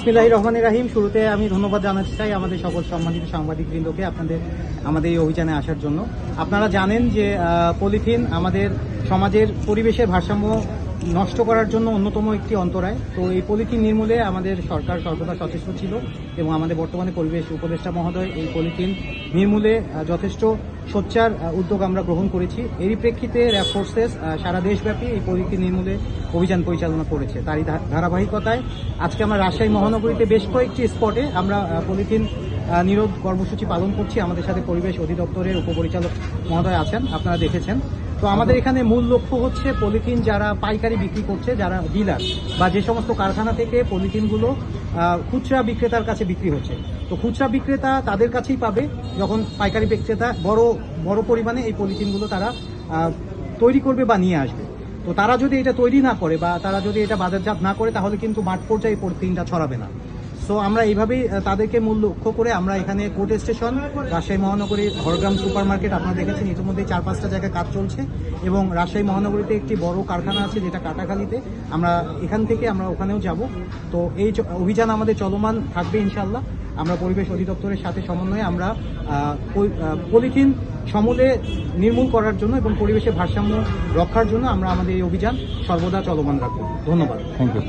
বিসমিল্লাহির রহমানির রহিম। শুরুতে আমি ধন্যবাদ জানাতে চাই আমাদের সকল সম্মানিত সাংবাদিকবৃন্দকে আমাদের এই অভিযানে আসার জন্য। আপনারা জানেন যে পলিথিন আমাদের সমাজের পরিবেশের ভারসাম্য নষ্ট করার জন্য অন্যতম একটি অন্তরায়। তো এই পলিথিন নির্মূলে আমাদের সরকার সর্বদা সচেষ্ট ছিল এবং আমাদের বর্তমানে পরিবেশ উপদেষ্টা মহোদয় এই পলিথিন নির্মূলে যথেষ্ট সোচ্চার উদ্যোগ আমরা গ্রহণ করেছি। এরই প্রেক্ষিতে র্যাব ফোর্সেস সারা দেশব্যাপী এই পলিথিন নির্মূলে অভিযান পরিচালনা করেছে। তারই ধারাবাহিকতায় আজকে আমরা রাজশাহী মহানগরীতে বেশ কয়েকটি স্পটে আমরা পলিথিন নিরোধ কর্মসূচি পালন করছি। আমাদের সাথে পরিবেশ অধিদপ্তরের উপপরিচালক মহোদয় আছেন, আপনারা দেখেছেন। তো আমাদের এখানে মূল লক্ষ্য হচ্ছে পলিথিন যারা পাইকারি বিক্রি করছে, যারা ডিলার বা যে সমস্ত কারখানা থেকে পলিথিনগুলো খুচরা বিক্রেতার কাছে বিক্রি হচ্ছে, তো খুচরা বিক্রেতা তাদের কাছেই পাবে যখন পাইকারি বিক্রেতা বড় পরিমাণে এই পলিথিনগুলো তারা তৈরি করবে বা নিয়ে আসবে। তো তারা যদি এটা তৈরি না করে বা তারা যদি এটা বাজারজাত না করে তাহলে কিন্তু মাঠ পর্যায়ে পলিথিনটা ছড়াবে না। সো আমরা এইভাবেই তাদেরকে মূল লক্ষ্য করে আমরা এখানে কোর্ট স্টেশন, রাজশাহী মহানগরীর হরগ্রাম সুপার মার্কেট আপনারা দেখেছেন ইতিমধ্যে 4-5টা জায়গায় কাজ চলছে এবং রাজশাহী মহানগরীতে একটি বড় কারখানা আছে যেটা কাটাখালীতে। আমরা এখান থেকে আমরা ওখানেও যাব। তো এই অভিযান আমাদের চলমান থাকবে ইনশাআল্লাহ। আমরা পরিবেশ অধিদপ্তরের সাথে সমন্বয়ে আমরা পলিথিন সমূলে নির্মূল করার জন্য এবং পরিবেশের ভারসাম্য রক্ষার জন্য আমরা আমাদের এই অভিযান সর্বদা চলমান রাখবো। ধন্যবাদ। Thank you.